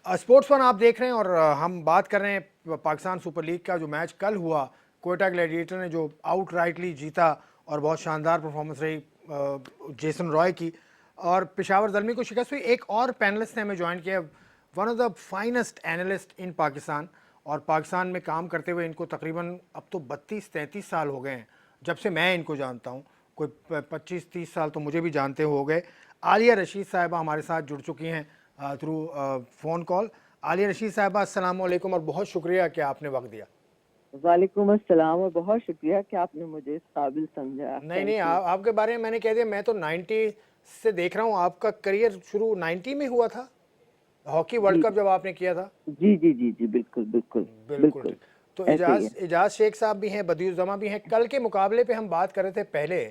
Sports one आप देख रहे हैं और हम बात कर रहे हैं पाकिस्तान सुपर लीग का जो मैच कल हुआ। कोयटा ग्लैडिएटर ने जो आउट राइटली जीता और बहुत शानदार परफॉर्मेंस रही जेसन रॉय की, और पेशावर ज़ल्मी को शिकस्त हुई। एक और पैनलिस्ट ने हमें ज्वाइन किया, one of the finest analyst in Pakistan, और पाकिस्तान में काम करते हुए इनको तकरीबन अब तो 32-33 साल हो गए हैं जब से मैं इनको जानता हूँ। कोई 25-30 साल तो मुझे भी जानते हो गए। आलिया रशीद साहिबा हमारे साथ जुड़ चुकी हैं through phone call. Alia Rashid साहिबा, अस्सलाम वालेकुम और बहुत शुक्रिया कि आपने वक्त दिया। वालेकुम अस्सलाम और बहुत शुक्रिया कि आपने मुझे इस काबिल समझा। नहीं, आपके बारे में मैंने कह दिया, मैं तो 90 से देख रहा हूँ। आपका करियर शुरू 90 में हुआ था, हॉकी वर्ल्ड कप जब आपने किया था। जी जी जी जी, बिल्कुल बिल्कुल बिल्कुल। तो एजाज शेख साहब भी हैं, बदियुज़्ज़मा भी हैं। कल के मुकाबले पे हम बात कर रहे थे पहले,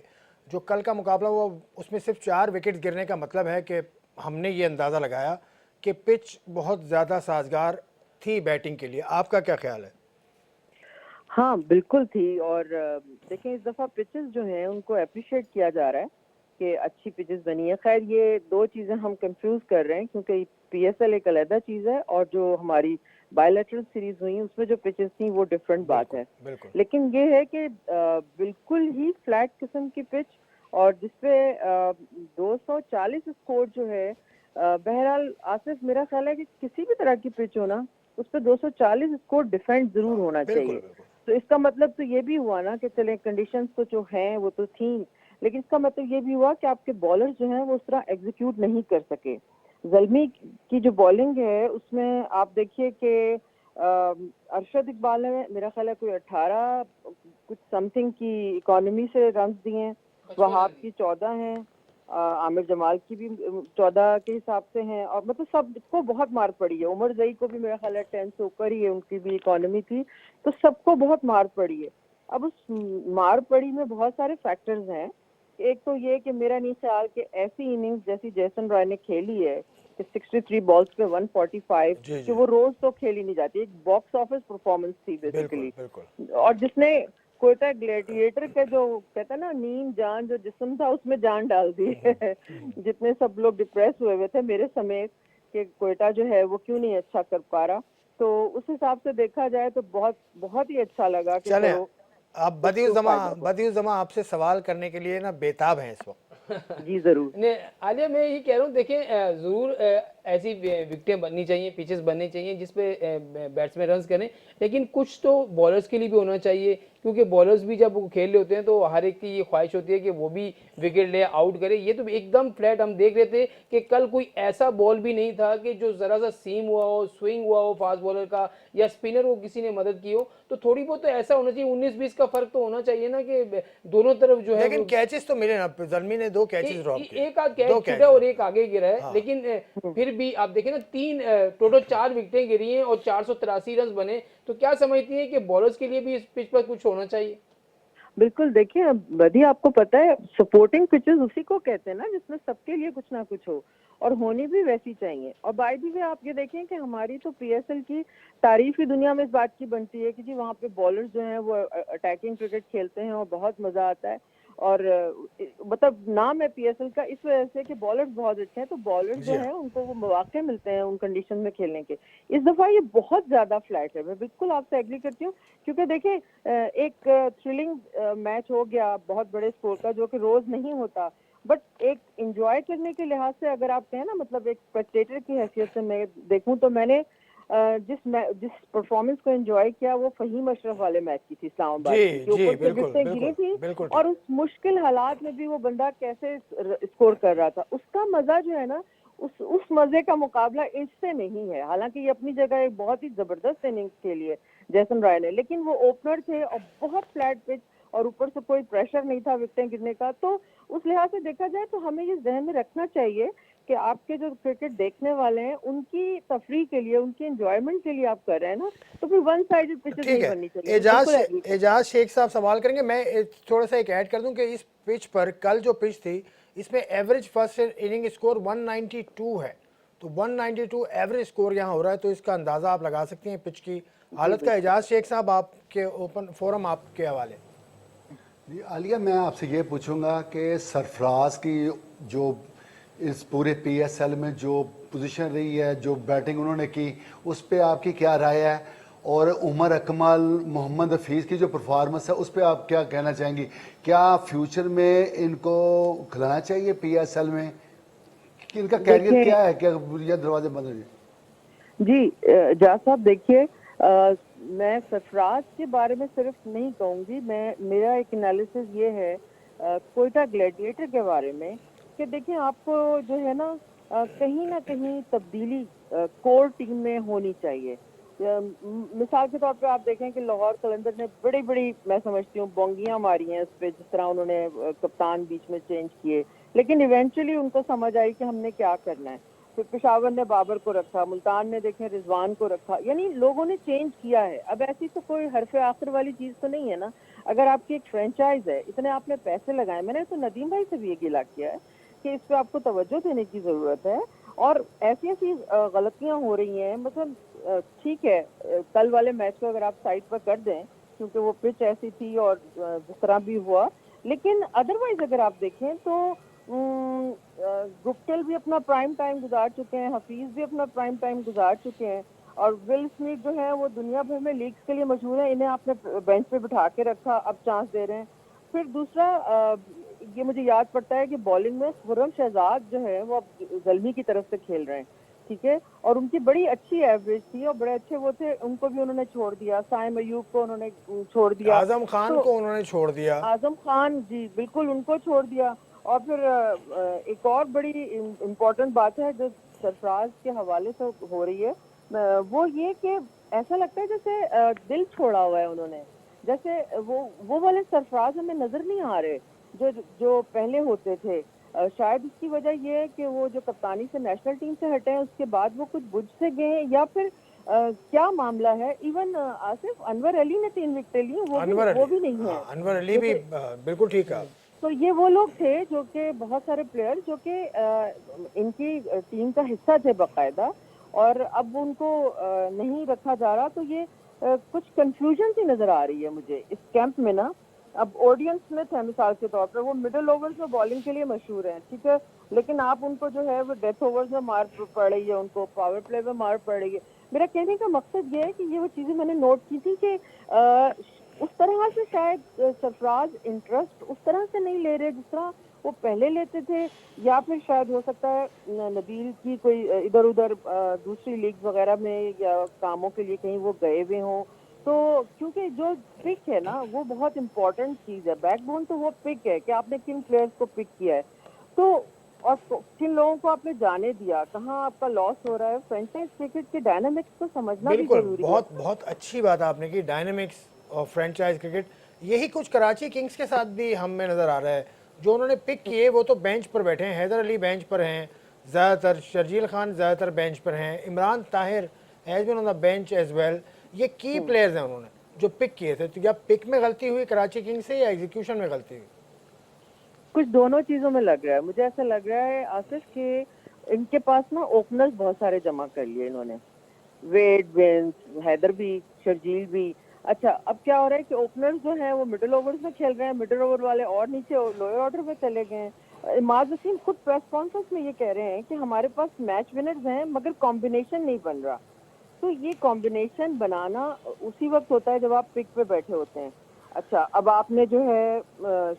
जो कल का मुकाबला हुआ उसमें सिर्फ 4 विकेट गिरने का मतलब है कि हमने ये अंदाज़ा लगाया कि पिच बहुत ज़्यादा साजगार थी बैटिंग के लिए। आपका क्या ख्याल है? हाँ बिल्कुल थी। और देखें, इस दफ़ा पिचेस जो हैं उनको अप्रिशिएट किया जा रहा है कि अच्छी पिचेस बनी है। खैर ये दो चीज़ें हम कंफ्यूज कर रहे हैं, क्योंकि पीएसएल एक अलग चीज़ है और जो हमारी बायलैटरल सीरीज हुई उसमें जो पिचेस थी वो डिफरेंट बात है। लेकिन ये है कि बिल्कुल ही फ्लैट किस्म की पिच, और जिसपे 240 स्कोर जो है, बहरहाल आसिफ, मेरा ख्याल है कि किसी भी तरह की पिच हो ना, उस पर 240 स्कोर डिफेंड जरूर होना चाहिए। तो इसका मतलब तो ये भी हुआ ना कि चले कंडीशंस तो जो हैं वो तो थी, लेकिन इसका मतलब ये भी हुआ कि आपके बॉलर्स जो हैं वो उस तरह एग्जीक्यूट नहीं कर सके। ज़ल्मी की जो बॉलिंग है उसमें आप देखिए कि अरशद इकबाल ने मेरा ख्याल है कोई 18 कुछ समथिंग की इकोनॉमी से रन दिए हैं, वहाब की 14 हैं, आमिर जमाल की भी 14 के हिसाब से हैं, और मतलब सबको बहुत मार पड़ी है। उमर जई को भी मेरा ख्याल है 10 से ऊपर ही है, उनकी भी इकोनॉमी थी, तो सबको बहुत मार पड़ी है। अब उस मार पड़ी में बहुत सारे फैक्टर्स हैं। एक तो ये कि मेरा नहीं ख्याल कि ऐसी इनिंग्स जैसी जेसन रॉय ने खेली है कि 63 बॉल्स पे 145, कि वो रोज तो खेली नहीं जाती। एक बॉक्स ऑफिस परफॉर्मेंस थी बेसिकली। और जिसने कोयटा ग्लैडिएटर का जो कहता है ना नींद जान जो जिस्म था उसमें जान डाल दी है। जितने सब लोग डिप्रेस हुए थे मेरे समेत कि कोयटा जो है वो क्यों नहीं अच्छा कर पा रहा, तो उस हिसाब से देखा जाए तो बहुत बहुत ही अच्छा लगा कि चलो। आप बदियुज़्ज़मा आपसे सवाल करने के लिए ना बेताब हैं इस वक्त। जी जरूर। नहीं आलिया, मैं ये कह रहा हूँ, देखें ज़रूर ऐसी विकेटें बननी चाहिए, पिचेस बननी चाहिए जिसपे बैट्समैन रन्स करें, लेकिन कुछ तो बॉलर्स के लिए भी होना चाहिए, क्योंकि बॉलर्स भी जब वो खेल रहे होते हैं तो हर एक की ये ख्वाहिश होती है कि वो भी विकेट ले, आउट करे। ये तो एकदम फ्लैट हम देख रहे थे कि कल कोई ऐसा बॉल भी नहीं था कि जो ज़रा सा सीम हुआ हो, स्विंग हुआ हो फास्ट बॉलर का या स्पिनर को किसी ने मदद की हो। तो थोड़ी बहुत तो ऐसा होना चाहिए, 19-20 का फर्क तो होना चाहिए ना कि दोनों तरफ जो है। लेकिन कैचेस तो मिले ना, ज़ल्मी ने 2 कैचेस ड्रॉप किए, एक आध कैच छूटा और एक आगे गिरा है। लेकिन फिर भी आप देखें ना, टोटल 4 विकेटें गिरी हैं और 483 रन बने। तो क्या समझती हैं कि बॉलर्स के लिए भी इस पिच पर कुछ होना चाहिए? बिल्कुल। देखिए बदी, आपको पता है सपोर्टिंग पिचेस उसी को कहते हैं ना जिसमें सबके लिए कुछ ना कुछ हो, और होनी भी वैसी चाहिए। और बाय द वे आप ये देखें कि हमारी तो पीएसएल की तारीफ ही दुनिया में इस बात की बनती है कि जी वहाँ पे बॉलर्स जो हैं वो अटैकिंग क्रिकेट खेलते हैं और बहुत मजा आता है। और मतलब नाम है पीएसएल का इस वजह से कि बॉलर्स बहुत अच्छे हैं, तो बॉलर्स जो हैं उनको वो मौके मिलते हैं उन कंडीशन में खेलने के। इस दफा ये बहुत ज्यादा फ्लैट है, मैं बिल्कुल आपसे एग्री करती हूँ, क्योंकि देखें एक थ्रिलिंग मैच हो गया बहुत बड़े स्कोर का, जो कि रोज नहीं होता, बट एक एंजॉय करने के लिहाज से अगर आप कहें ना, मतलब एक स्पेक्टेटर की हैसियत से मैं देखूं तो मैंने जिस परफॉर्मेंस को एंजॉय किया वो फहीम अशरफ वाले मैच की थी, इस्लामाबाद की, ऊपर से विकेटें गिरी थी और उस मुश्किल हालात में भी वो बंदा कैसे स्कोर कर रहा था। उसका मजा जो है ना, उस मजे का मुकाबला इससे नहीं है। हालांकि ये अपनी जगह एक बहुत ही जबरदस्त इनिंग्स खेली है जेसन रॉय ने, लेकिन वो ओपनर थे और बहुत फ्लैट पिच और ऊपर से कोई प्रेशर नहीं था विकेटें गिरने का। तो उस लिहाज से देखा जाए तो हमें ये ज़हन में रखना चाहिए कि आपके जो क्रिकेट देखने वाले हैं उनकी तफरीह के लिए, उनकी एंजॉयमेंट के लिए आप कर रहे हैं ना, तो फिर वन साइडेड पिचेस नहीं बननी चाहिए। एजाज शेख साहब सवाल करेंगे। मैं थोड़ा सा एक ऐड कर दूं कि इस पिच पर कल जो पिच थी इसमें एवरेज फर्स्ट इनिंग स्कोर 192 है, तो 192 एवरेज स्कोर यहाँ हो रहा है, तो इसका अंदाज़ा आप लगा सकते हैं पिच की हालत का। एजाज शेख साहब, आपके ओपन फोरम आपके हवाले। जी आलिया, मैं आपसे ये पूछूंगा कि सरफराज की जो इस पूरे पीएसएल में जो پوزیشن رہی ہے, جو بیٹنگ انہوں نے کی, اس پہ آپ کی کیا رائے ہے؟ اور عمر اکمل, محمد حفیظ کی جو پرفارمنس ہے اس پہ آپ کیا کہنا چاہیں گی؟ کیا فیوچر میں ان کو کھلانا چاہیے پی ایس ایل میں, کہ ان کا کیریئر کیا ہے, کیا یہ دروازے بند ہیں؟ جی جاز صاحب دیکھیے, میں سرفراز کے بارے میں صرف نہیں کہوں گی, میرا ایک انالیسس یہ ہے کوئٹہ گلیڈیٹر کے بارے میں کہ دیکھیں آپ کو جو ہے نا کہیں نہ کہیں تبدیلی کور ٹیم میں ہونی چاہیے. مثال کے طور پہ آپ دیکھیں کہ لاہور قلندر نے بڑی بڑی, میں سمجھتی ہوں, بونگیاں ماری ہیں اس پہ, جس طرح انہوں نے کپتان بیچ میں چینج کیے, لیکن ایونچولی ان کو سمجھ آئی کہ ہم نے کیا کرنا ہے. پھر پشاور نے بابر کو رکھا, ملتان نے دیکھیں رضوان کو رکھا, یعنی لوگوں نے چینج کیا ہے. اب ایسی تو کوئی حرف آخر والی چیز تو نہیں ہے نا. اگر آپ کی ایک فرینچائز ہے, اتنے آپ نے پیسے لگائے, میں نے تو ندیم بھائی سے بھی یہ گلا کیا ہے کہ اس پہ آپ کو توجہ دینے کی ضرورت ہے. اور ایسی ایسی غلطیاں ہو رہی ہیں, مطلب ٹھیک ہے کل والے میچ کو اگر آپ سائڈ پر کر دیں کیونکہ وہ پچ ایسی تھی اور جس طرح بھی ہوا, لیکن ادروائز اگر آپ دیکھیں تو گپٹل بھی اپنا پرائم ٹائم گزار چکے ہیں, حفیظ بھی اپنا پرائم ٹائم گزار چکے ہیں, اور ول اسمتھ جو ہے وہ دنیا بھر میں لیگز کے لیے مشہور ہیں, انہیں آپ نے بینچ پہ بٹھا کے رکھا, اب چانس دے رہے ہیں. پھر دوسرا یہ مجھے یاد پڑتا ہے کہ بالنگ میں خرم شہزاد جو ہے وہ اب زلمی کی طرف سے کھیل رہے ہیں, ٹھیک ہے, اور ان کی بڑی اچھی ایوریج تھی اور بڑے اچھے وہ تھے, ان کو بھی انہوں نے چھوڑ دیا. سائم ایوب کو انہوں نے چھوڑ دیا, اعظم خان کو انہوں نے چھوڑ دیا. اعظم خان, جی بالکل, ان کو چھوڑ دیا. اور پھر ایک اور بڑی امپورٹنٹ بات ہے جو سرفراز کے حوالے سے ہو رہی ہے, وہ یہ کہ ایسا لگتا ہے جیسے دل چھوڑا ہوا ہے انہوں نے, جیسے وہ والے سرفراز ہمیں نظر نہیں آ رہے جو پہلے ہوتے تھے. شاید اس کی وجہ یہ ہے کہ وہ جو کپتانی سے نیشنل ٹیم سے ہٹے ہیں اس کے بعد وہ کچھ بجھ سے گئے ہیں, یا پھر کیا معاملہ ہے. ایون آصف, انور علی نے 3 وکٹیں لی, وہ بھی نہیں ہے. انور علی بھی بالکل ٹھیک ہے. تو یہ وہ لوگ تھے جو کہ بہت سارے پلیئر جو کہ ان کی ٹیم کا حصہ تھے باقاعدہ, اور اب ان کو نہیں رکھا جا رہا. تو یہ کچھ کنفیوژن سی نظر آ رہی ہے مجھے اس کیمپ میں نا. اب اوڈین اسمتھ ہے مثال کے طور پر, وہ مڈل اوورز میں بالنگ کے لیے مشہور ہیں, ٹھیک ہے, لیکن آپ ان کو جو ہے وہ ڈیتھ اوورز میں مار پڑ رہی ہے, ان کو پاور پلے میں مار پڑ رہی ہے. میرا کہنے کا مقصد یہ ہے کہ یہ وہ چیزیں میں نے نوٹ کی تھی کہ اس طرح سے شاید سرفراز انٹرسٹ اس طرح سے نہیں لے رہے جس طرح وہ پہلے لیتے تھے, یا پھر شاید ہو سکتا ہے نبیل کی کوئی ادھر ادھر دوسری لیگ وغیرہ میں یا کاموں کے لیے کہیں وہ گئے ہوئے ہوں. تو کیونکہ جو پک ہے نا وہ بہت امپورٹنٹ چیز ہے, بیک بون تو وہ پک ہے کہ آپ نے کن پلیئرز کو پک کیا ہے, تو اور کن لوگوں کو آپ نے جانے دیا, کہاں آپ کا لاس ہو رہا ہے. فرینچائز کرکٹ کے ڈائنامکس کو سمجھنا بھی بالکل, ضروری ہے. بہت بہت اچھی بات آپ نے کی, ڈائنامکس اور فرینچائز کرکٹ. یہی کچھ کراچی کنگز کے ساتھ بھی ہم میں نظر آ رہا ہے. جو انہوں نے پک کیے وہ تو بینچ پر بیٹھے ہیں, حیدر علی بینچ پر ہیں زیادہ تر, شرجیل خان زیادہ تر بینچ پر ہیں, Imran Tahir has been on the bench as well. یہ کی پلیئرز ہیں انہوں نے جو پک کیے تھے. تو کیا پک میں غلطی ہوئی کراچی کنگز سے یا ایگزیکیوشن میں غلطی ہوئی؟ کچھ دونوں چیزوں میں لگ رہا ہے مجھے. ایسا لگ رہا ہے آصف کہ ان کے پاس نا اوپنرز بہت سارے جمع کر لیے انہوں نے, ویڈ, وینس, حیدر بھی, شرجیل بھی. اچھا, اب کیا ہو رہا ہے کہ اوپنرز جو ہیں وہ مڈل اوورز میں کھیل رہے ہیں, مڈل اوور والے اور نیچے لوئر آرڈر میں چلے گئے ہیں. اماد وسیم خود پریس کانفرنس میں یہ کہہ رہے ہیں کہ ہمارے پاس میچ ونرز ہیں مگر کمبینیشن نہیں بن رہا. تو یہ کمبینیشن بنانا اسی وقت ہوتا ہے جب آپ پک پہ بیٹھے ہوتے ہیں. اچھا, اب آپ نے جو ہے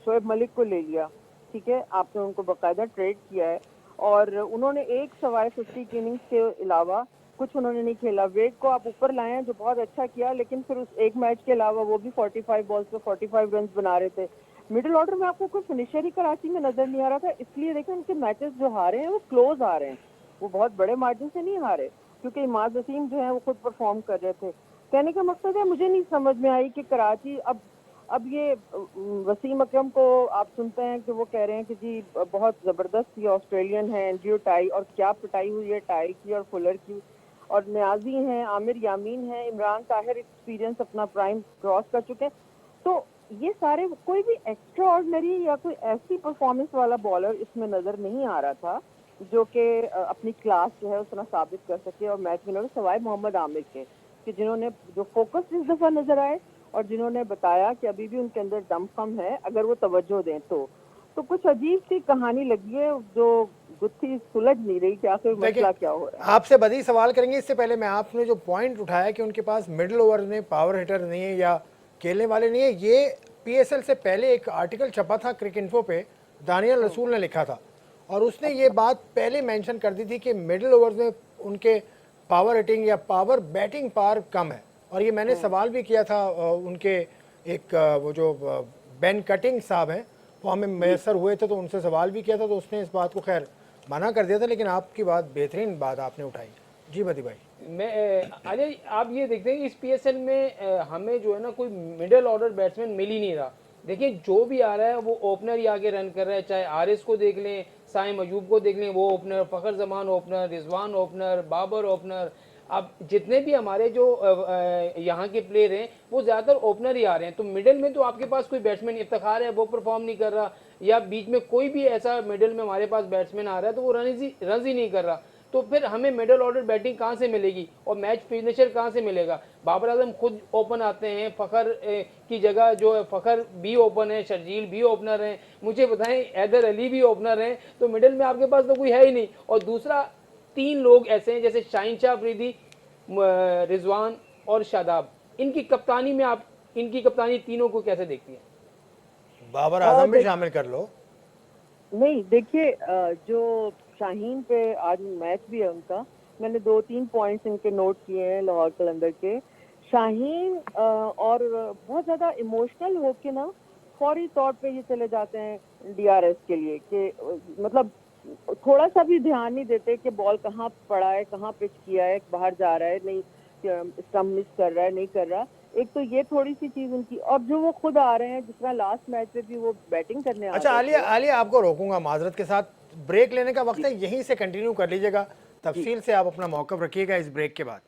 شعیب ملک کو لے لیا, ٹھیک ہے, آپ نے ان کو باقاعدہ ٹریڈ کیا ہے, اور انہوں نے ایک سوائے 50 کی اننگز کے علاوہ کچھ انہوں نے نہیں کھیلا. ویگ کو آپ اوپر لائے ہیں جو بہت اچھا کیا, لیکن پھر اس ایک میچ کے علاوہ وہ بھی 45 بالز پہ 45 رنز بنا رہے تھے. مڈل آرڈر میں آپ کو کوئی فنیشر ہی کراچی میں نظر نہیں آ رہا تھا, اس لیے دیکھیں ان کے میچز جو ہارے ہیں وہ کلوز آ رہے ہیں, وہ بہت بڑے مارجن سے نہیں ہارے, کیونکہ اماد وسیم جو ہے وہ خود پرفارم کر رہے تھے. کہنے کا مقصد ہے مجھے نہیں سمجھ میں آئی کہ کراچی اب یہ وسیم اکرم کو آپ سنتے ہیں کہ وہ کہہ رہے ہیں کہ جی بہت زبردست یہ آسٹریلین ہے, اینڈریو ٹائی, اور کیا پٹائی ہوئی ہے ٹائی کی اور فلر کی, اور نیازی ہیں, عامر یامین ہیں, عمران طاہر ایکسپیرینس اپنا پرائم کراس کر چکے ہیں. تو یہ سارے کوئی بھی ایکسٹرا آرڈنری یا کوئی ایسی پرفارمنس والا بالر اس میں نظر نہیں آ رہا تھا جو کہ اپنی کلاس جو ہے اس طرح ثابت کر سکے. اور میچ ونر سوائے محمد عامر کے, کہ جنہوں نے جو فوکس اس دفعہ نظر آئے اور جنہوں نے بتایا کہ ابھی بھی ان کے اندر دم خم ہے اگر وہ توجہ دیں تو کچھ عجیب سی کہانی لگی ہے جو गुत्थी सुलझ नहीं रही कि आखिर मसला क्या हो रहा है। आपसे बदी सवाल करेंगे, इससे पहले मैं आपने जो पॉइंट उठाया कि उनके पास मिडिल ओवर में पावर हिटर नहीं है या खेलने वाले नहीं है, ये पीएसएल से पहले एक आर्टिकल छपा था क्रिक इन्फो पे, दानियल रसूल ने लिखा था और उसने ये बात पहले मेंशन कर दी थी कि मिडिल ओवर में उनके पावर हिटिंग या पावर बैटिंग पावर कम है। और ये मैंने सवाल भी किया था उनके एक वो जो बेन कटिंग साहब हैं वो हमें मैसर हुए थे, तो उनसे सवाल भी किया था, तो उसने इस बात को खैर मना कर दिया था, लेकिन आपकी बात बेहतरीन बात आपने उठाई। जी बदी भाई। मैं अजय, आप ये देखते हैं कि इस पीएसएल में हमें जो है ना कोई मिडिल ऑर्डर बैट्समैन मिल ही नहीं रहा। देखिए जो भी आ रहा है वो ओपनर ही आगे रन कर रहा है, चाहे आरिस को देख लें, साइम अयूब को देख लें, वो opener, Fakhar Zaman opener, Rizwan opener, Babar opener. अब जितने भी हमारे जो यहाँ के प्लेयर हैं वो ज़्यादातर ओपनर ही आ रहे हैं। तो मिडिल में तो आपके पास कोई बैट्समैन, इफ्तिखार है वो परफॉर्म नहीं कर रहा, या बीच में कोई भी ऐसा मिडिल में हमारे पास बैट्समैन आ रहा है तो वो रन ही नहीं कर रहा। तो फिर हमें मिडिल ऑर्डर बैटिंग कहाँ से मिलेगी और मैच फिनिशर कहाँ से मिलेगा? बाबर आजम खुद ओपन आते हैं, फ़खर की जगह जो है फ़खर भी ओपन है, शर्जील भी ओपनर हैं, मुझे बताएं हैदर अली भी ओपनर हैं, तो मिडिल में आपके पास तो कोई है ही नहीं। और दूसरा, 3 लोग ऐसे हैं जैसे शाहीन शाह अफरीदी, रिजवान और शादाब, इनकी कप्तानी में आप इनकी कप्तानी तीनों को कैसे देखती हैं? बाबर आजम भी शामिल कर लो। नहीं देखिए, जो शाहीन पे आज मैच भी है उनका, मैंने 2-3 पॉइंट्स इनके नोट किए हैं लाहौर कलंदर के। शाहीन और बहुत ज्यादा इमोशनल होके ना फौरी तौर पे ये चले जाते हैं डीआरएस के लिए कि मतलब थोड़ा सा भी ध्यान नहीं देते कि बॉल कहाँ पड़ा है, कहाँ पिच किया है, बाहर जा रहा है नहीं, स्टंप मिस कर रहा है नहीं कर रहा। एक तो ये थोड़ी सी चीज उनकी, और जो वो खुद आ रहे हैं, जिस तरह लास्ट मैच में भी वो बैटिंग करने आ अच्छा रहे थे। आलिया आपको रोकूंगा माजरत के साथ, ब्रेक लेने का वक्त है, यहीं से कंटिन्यू कर लीजिएगा, तफसील से आप अपना मौक़िफ़ रखिएगा इस ब्रेक के बाद।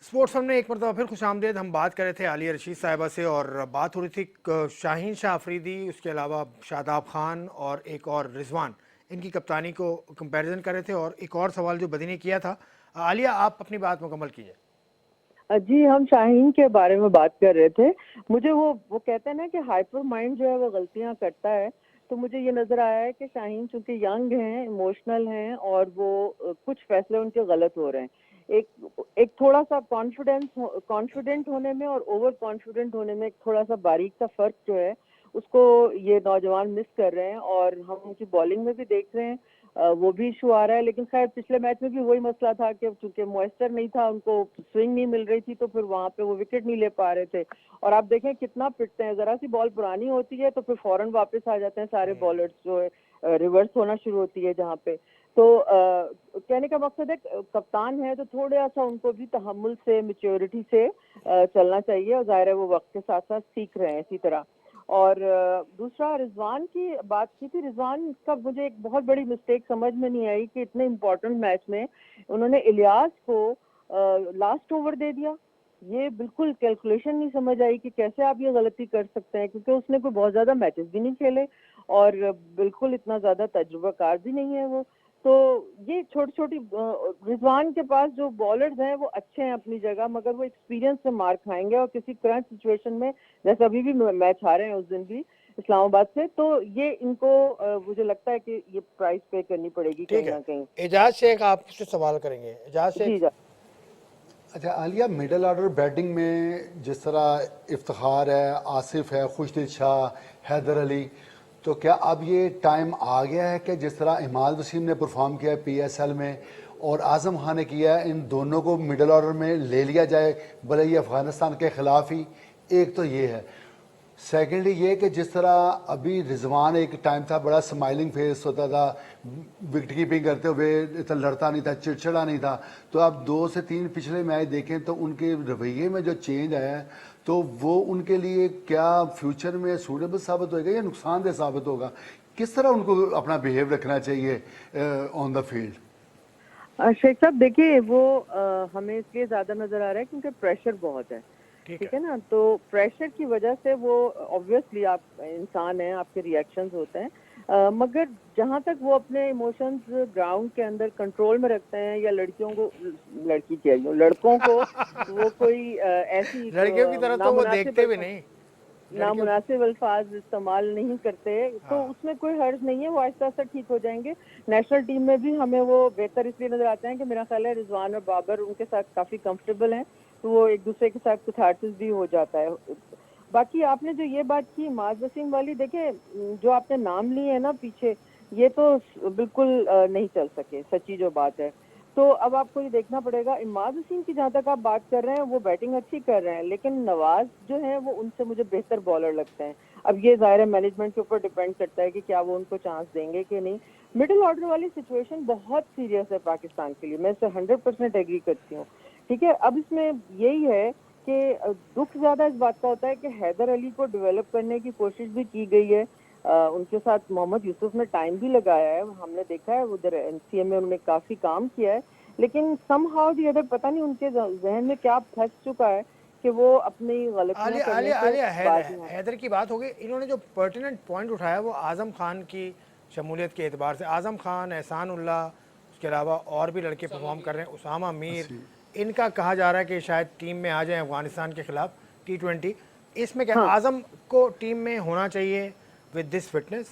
स्पोर्ट्स हमने एक मरतबा फिर खुशामदेद। हम बात कर रहे थे आलिया रशीद साहिबा से और बात हो रही थी शाहीन शाह अफरीदी, उसके अलावा शादाब खान और एक और रिजवान, इनकी कप्तानी को कंपैरिजन कर रहे थे। और एक और सवाल जो बदी ने किया था, आलिया आप अपनी बात मुकम्मल कीजिए। जी, हम शाहीन के बारे में बात कर रहे थे। मुझे वो कहते हैं ना कि हाइपर माइंड जो है वो गलतियां करता है, तो मुझे ये नजर आया है कि शाहीन चूंकि यंग हैं, इमोशनल हैं और वो कुछ फैसले उनके गलत हो रहे हैं। एक थोड़ा सा कॉन्फिडेंट होने में और ओवर कॉन्फिडेंट होने में एक थोड़ा सा बारीक सा फर्क जो है उसको ये नौजवान मिस कर रहे हैं। और हम उनकी बॉलिंग में भी देख रहे हैं वो भी इशू आ रहा है। लेकिन खैर पिछले मैच में भी वही मसला था कि चूंकि मॉइस्चर नहीं था, उनको स्विंग नहीं मिल रही थी, तो फिर वहां पे वो विकेट नहीं ले पा रहे थे। और आप देखें कितना पिटते हैं, जरा सी बॉल पुरानी होती है तो फिर फौरन वापस आ जाते हैं सारे बॉलर्स, जो है रिवर्स होना शुरू होती है जहाँ पे। तो कहने का मकसद है कप्तान है तो थोड़ा सा उनको भी तहम्मुल से, मैच्योरिटी से चलना चाहिए, और जाहिर है वो वक्त के साथ साथ सीख रहे हैं इसी तरह। और दूसरा, रिजवान की बात की थी, रिजवान का मुझे एक बहुत बड़ी मिस्टेक समझ में नहीं आई कि इतने इम्पोर्टेंट मैच में उन्होंने इलियास को लास्ट ओवर दे दिया। ये बिल्कुल कैलकुलेशन नहीं समझ आई कि कैसे आप ये गलती कर सकते हैं, क्योंकि उसने कोई बहुत ज्यादा मैचेस भी नहीं खेले और बिल्कुल इतना ज्यादा तजुर्बाकार भी नहीं है वो। तो ये छोटी छोटी रिजवान के पास जो बॉलर्स हैं वो अच्छे हैं अपनी जगह, मगर वो एक्सपीरियंस से मार खाएंगे और किसी करंट सिचुएशन में, जैसे अभी भी मैच हारे हैं उस दिन भी इस्लामाबाद से, तो ये इनको मुझे लगता है कि ये प्राइस पे करनी पड़ेगी कहीं ना कहीं। एजाज शेख आपसे सवाल करेंगे। एजाज शेख। जी अच्छा आलिया, मिडल ऑर्डर बैटिंग में जिस तरह इफ्तिखार है, आसिफ है, खुशदिल शाह, हैदर अली, तो क्या अब ये टाइम आ गया है कि जिस तरह इमाद वसीम ने परफॉर्म किया है पीएसएल में और आजम खान ने किया है, इन दोनों को मिडल ऑर्डर में ले लिया जाए, भले ही अफगानिस्तान के खिलाफ ही? एक तो ये है। सेकेंडली ये कि जिस तरह अभी रिजवान एक टाइम था बड़ा स्माइलिंग फेस होता था, विकेट कीपिंग करते हुए इतना लड़ता नहीं था, चिड़चिड़ा नहीं था, तो आप 2 से 3 पिछले मैच देखें तो उनके रवैये में जो चेंज आया है, तो वो उनके लिए क्या फ्यूचर में सूटेबल साबित होगा या नुकसानदेह साबित होगा? किस तरह उनको अपना बिहेव रखना चाहिए ऑन द फील्ड? शेख साहब देखिए, वो हमें इसलिए ज्यादा नजर आ रहा है क्योंकि प्रेशर बहुत है, ठीक है ना। तो प्रेशर की वजह से वो ऑब्वियसली, आप इंसान हैं, आपके रिएक्शंस होते हैं, मगर जहाँ तक वो अपने इमोशंस ग्राउंड के अंदर कंट्रोल में रखते हैं, या लड़कियों को, लड़की कह रही हूँ, लड़कों को वो कोई ऐसी लड़कियों की तरफ तो वो देखते भी नहीं, नामुनासिब अल्फाज इस्तेमाल नहीं करते, तो उसमें कोई हर्ज नहीं है, वो आहिस्ता आहिस्ता ठीक हो जाएंगे। नेशनल टीम में भी हमें वो बेहतर इसलिए नजर आते हैं कि मेरा ख्याल है रिजवान और बाबर उनके साथ काफी कंफर्टेबल हैं, तो वो एक दूसरे के साथ कैथारसिस भी हो जाता है। बाकी आपने जो ये बात की माज वसीम वाली, देखे जो आपने नाम लिए है ना पीछे, ये तो बिल्कुल नहीं चल सके, सच्ची जो बात है। तो अब आपको ये देखना पड़ेगा, इमाद हसीन की जहाँ तक आप बात कर रहे हैं वो बैटिंग अच्छी कर रहे हैं, लेकिन नवाज जो है वो उनसे मुझे बेहतर बॉलर लगते हैं। अब ये ज़ाहिर है मैनेजमेंट के ऊपर डिपेंड करता है कि क्या वो उनको चांस देंगे कि नहीं। मिडिल ऑर्डर वाली सिचुएशन बहुत सीरियस है पाकिस्तान के लिए, मैं इससे 100% एग्री करती हूँ। ठीक है, अब इसमें यही है कि दुख ज्यादा इस बात का होता है कि हैदर अली को डेवलप करने की कोशिश भी की गई है, उनके साथ मोहम्मद यूसुफ ने टाइम भी लगाया है, हमने देखा है उधर एनसीए में उन्होंने काफी काम किया है, लेकिन समहाउ दी अदर पता नहीं उनके जहन में क्या फंस चुका है कि वो अपनी गलतियां आलिया करने आलिया से आलिया बाज नहीं आते। हैदर की बात हो गई, इन्होंने जो पर्टिनेंट पॉइंट उठाया वो आज़म खान की शमूलियत के एतबार से, आज़म खान, एहसान उल्लाह, उसके अलावा और भी लड़के परफॉर्म कर रहे हैं, उसामा मीर, इनका कहा जा रहा है कि शायद टीम में आ जाए अफगानिस्तान के खिलाफ T20। इसमें क्या हाँ, आज़म को टीम में होना चाहिए विद दिस फिटनेस?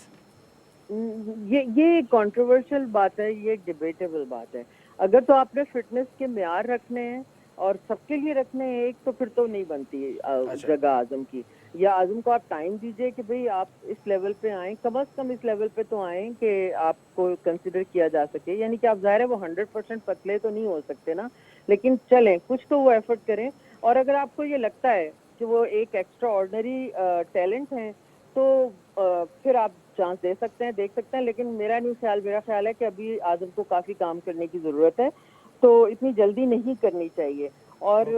ये कंट्रोवर्शियल बात है, ये डिबेटेबल बात है। अगर तो आपने फिटनेस के म्यार रखने हैं और सबके लिए रखने हैं एक, तो फिर तो नहीं बनती जगह आजम की। या आजम को आप टाइम दीजिए कि भाई आप इस लेवल पे आए, कम से कम इस लेवल पे तो आए कि आपको कंसिडर किया जा सके। यानी कि आप ज़ाहिर है वो 100% पतले तो नहीं हो सकते ना, लेकिन चलें कुछ तो वो एफर्ट करें। और अगर आपको ये लगता है कि वो एक एक्स्ट्रा ऑर्डिनरी टैलेंट है, तो फिर आप चांस दे सकते हैं, देख सकते हैं, लेकिन मेरा ख्याल है कि अभी आजम को काफी काम करने की जरूरत है, तो इतनी जल्दी नहीं करनी चाहिए। और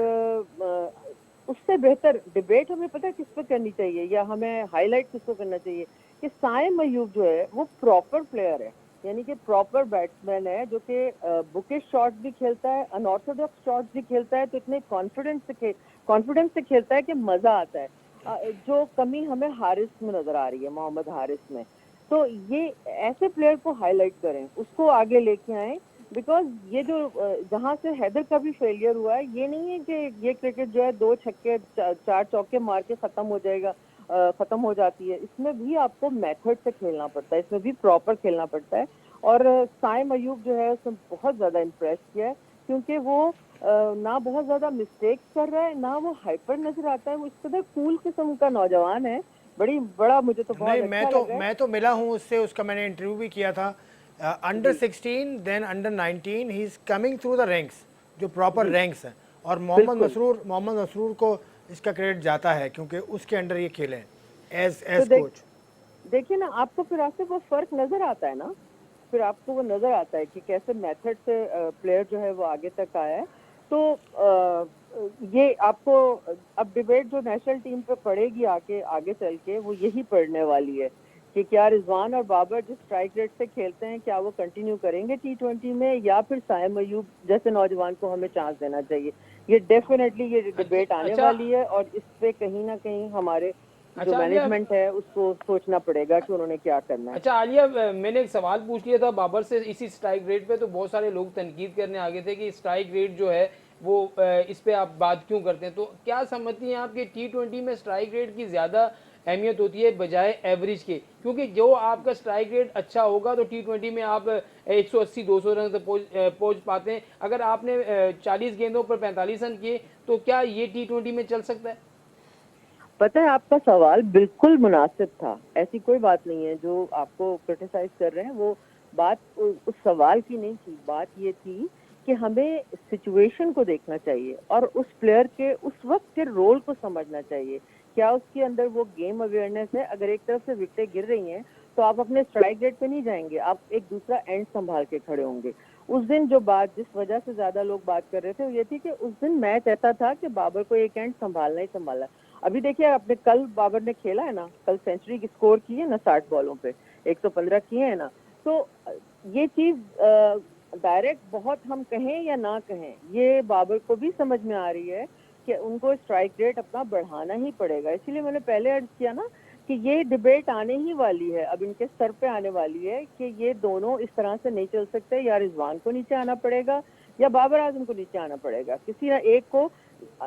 उससे बेहतर डिबेट हमें पता है किस पे करनी चाहिए, या हमें हाईलाइट किसको करना चाहिए, कि साइम अयूब जो है वो प्रॉपर प्लेयर है, यानी कि प्रॉपर बैट्समैन है, जो कि बुकिश शॉट भी खेलता है, अनऑर्थोडॉक्स शॉट भी खेलता है, तो इतने कॉन्फिडेंस से खेलता है कि मजा आता है। जो कमी हमें हारिस में नजर आ रही है, मोहम्मद हारिस में, तो ये ऐसे प्लेयर को हाईलाइट करें, उसको आगे लेके आए, बिकॉज ये जो जहां से हैदर का भी फेलियर हुआ है, ये नहीं है कि ये क्रिकेट जो है 2 छक्के 4 चौके मार के खत्म हो जाएगा, खत्म हो जाती है। इसमें भी आपको मेथड से खेलना पड़ता है, इसमें भी प्रॉपर खेलना पड़ता है। और साइम अयूब जो है उसने बहुत ज्यादा इम्प्रेस किया है, क्योंकि वो ना बहुत ज्यादा मिस्टेक्स कर रहा है, ना वो हाइपर नजर आता है, वो इस कदर कूल किस्म का नौजवान है, बड़ा मुझे तो बहुत नहीं, अच्छा लगा है। मैं तो मिला हूँ उससे, उसका मैंने इंटरव्यू भी किया था। Under 16 then under 19 he is coming through the ranks, जो प्रॉपर रैंक्स हैं, और मोहम्मद मसरूर को इसका क्रेडिट जाता है क्योंकि उसके अंडर ये खेले हैं एज तो कोच। देखिए ना, आपको फिर आपसे वो फर्क नजर आता है ना, फिर आपको वो नजर आता है कि कैसे मेथड से प्लेयर जो है वो आगे तक आया है। तो ये आपको अब डिबेट जो नेशनल टीम पे पड़ेगी आगे चल के, वो यही पड़ने वाली है कि क्या रिजवान और बाबर जिस स्ट्राइक रेट से खेलते हैं, क्या वो कंटिन्यू करेंगे T20 में, या फिर साइम अयूब जैसे नौजवान को हमें चांस देना चाहिए। ये डेफिनेटली ये डिबेट आने वाली है, और इस पे कहीं ना कहीं हमारे जो आलिया, मैनेजमेंट है उसको सोचना पड़ेगा कि उन्होंने क्या करना है। आलिया, मैंने एक सवाल पूछ लिया था बाबर से इसी स्ट्राइक रेट पे, तो बहुत सारे लोग तनकीद करने आ गए थे कि स्ट्राइक रेट जो है वो इस पे आप बात क्यों करते हैं। तो क्या समझती हैं आप कि T20 में स्ट्राइक रेट की ज़्यादा अहमियत होती है बजाय एवरेज के? क्योंकि जो आपका स्ट्राइक रेट अच्छा होगा तो T20 में आप 180-200 रन तक पहुंच पाते हैं। अगर आपने 40 गेंदों पर 45 रन किए तो क्या ये T20 में चल सकता है? पता है, आपका सवाल बिल्कुल मुनासिब था, ऐसी कोई बात नहीं है जो आपको क्रिटिसाइज कर रहे हैं, वो बात उस सवाल की नहीं थी। बात ये थी कि हमें सिचुएशन को देखना चाहिए और उस प्लेयर के उस वक्त के रोल को समझना चाहिए। क्या उसके अंदर वो गेम अवेयरनेस है? अगर एक तरफ से विकेटें गिर रही हैं तो आप अपने स्ट्राइक रेट पे नहीं जाएंगे, आप एक दूसरा एंड संभाल के खड़े होंगे। उस दिन जो बात, जिस वजह से ज्यादा लोग बात कर रहे थे, वो ये थी कि उस दिन मैच ऐसा था कि बाबर को एक एंड संभालना ही संभालना। अभी देखिए, आपने कल बाबर ने खेला है ना, कल सेंचुरी की स्कोर की है ना 60 बॉलों पे, 115 किए हैं ना, तो ये चीज डायरेक्ट बहुत हम कहें या ना कहें, ये बाबर को भी समझ में आ रही है कि उनको स्ट्राइक रेट अपना बढ़ाना ही पड़ेगा। इसीलिए मैंने पहले अर्ज किया ना کہ یہ ڈبیٹ آنے ہی والی ہے, اب ان کے سر پہ آنے والی ہے کہ یہ دونوں اس طرح سے نہیں چل سکتے, یا رضوان کو نیچے آنا پڑے گا یا بابر اعظم کو نیچے آنا پڑے گا. کسی نہ ایک کو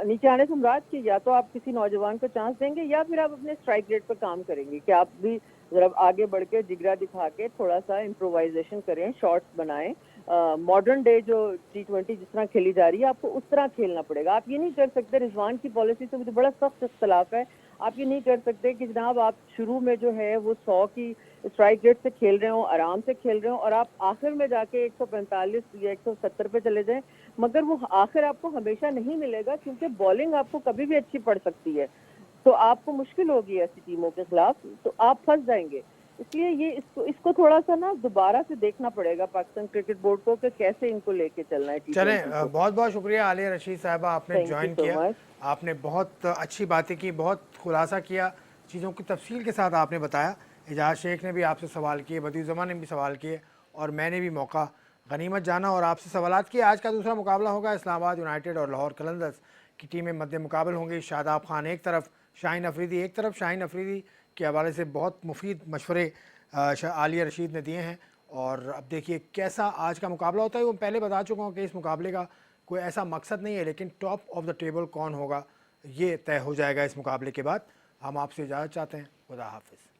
نیچے آنے سے مراد کہ یا تو آپ کسی نوجوان کو چانس دیں گے یا پھر آپ اپنے اسٹرائک ریٹ پہ کام کریں گے, کہ آپ بھی ذرا آگے بڑھ کے جگرا دکھا کے تھوڑا سا امپرووائزیشن کریں, شارٹس بنائیں. ماڈرن ڈے جو T20 جس طرح کھیلی جا رہی ہے آپ کو اس طرح کھیلنا پڑے گا. آپ یہ نہیں کر سکتے, رضوان کی پالیسی سے مجھے بڑا سخت اختلاف ہے, آپ یہ نہیں کر سکتے کہ جناب آپ شروع میں جو ہے وہ 100 کی اسٹرائک ریٹ سے کھیل رہے ہوں, آرام سے کھیل رہے ہوں, اور آپ آخر میں جا کے 145 یا 170 پہ چلے جائیں, مگر وہ آخر آپ کو ہمیشہ نہیں ملے گا, کیونکہ بالنگ آپ کو کبھی بھی اچھی پڑ سکتی ہے, تو آپ کو مشکل ہوگی ایسی ٹیموں کے خلاف, تو آپ پھنس جائیں گے. اس لیے یہ اس کو تھوڑا سا نا دوبارہ سے دیکھنا پڑے گا پاکستان کرکٹ بورڈ کو کہ کیسے ان کو لے کے چلنا ہے چلیں T20 کو. بہت بہت شکریہ عالیہ رشید صاحبہ, آپ نے Thank you جوائن so کیا, much. آپ نے بہت اچھی باتیں کی, بہت خلاصہ کیا, چیزوں کی تفصیل کے ساتھ آپ نے بتایا. اعجاز شیخ نے بھی آپ سے سوال کیے, بدیع الزماں نے بھی سوال کیے, اور میں نے بھی موقع غنیمت جانا اور آپ سے سوالات کیے. آج کا دوسرا مقابلہ ہوگا اسلام آباد یونائٹیڈ اور لاہور قلندرز کی ٹیمیں مد مقابل ہوں گی. شاداب خان ایک طرف, شاہین افریدی ایک طرف. شاہین افریدی کے حوالے سے بہت مفید مشورے عالیہ رشید نے دیے ہیں, اور اب دیکھیے کیسا آج کا مقابلہ ہوتا ہے. وہ پہلے بتا چکا ہوں کہ اس مقابلے کا کوئی ایسا مقصد نہیں ہے, لیکن ٹاپ آف دا ٹیبل کون ہوگا یہ طے ہو جائے گا اس مقابلے کے بعد. ہم آپ سے اجازت چاہتے ہیں, خدا حافظ.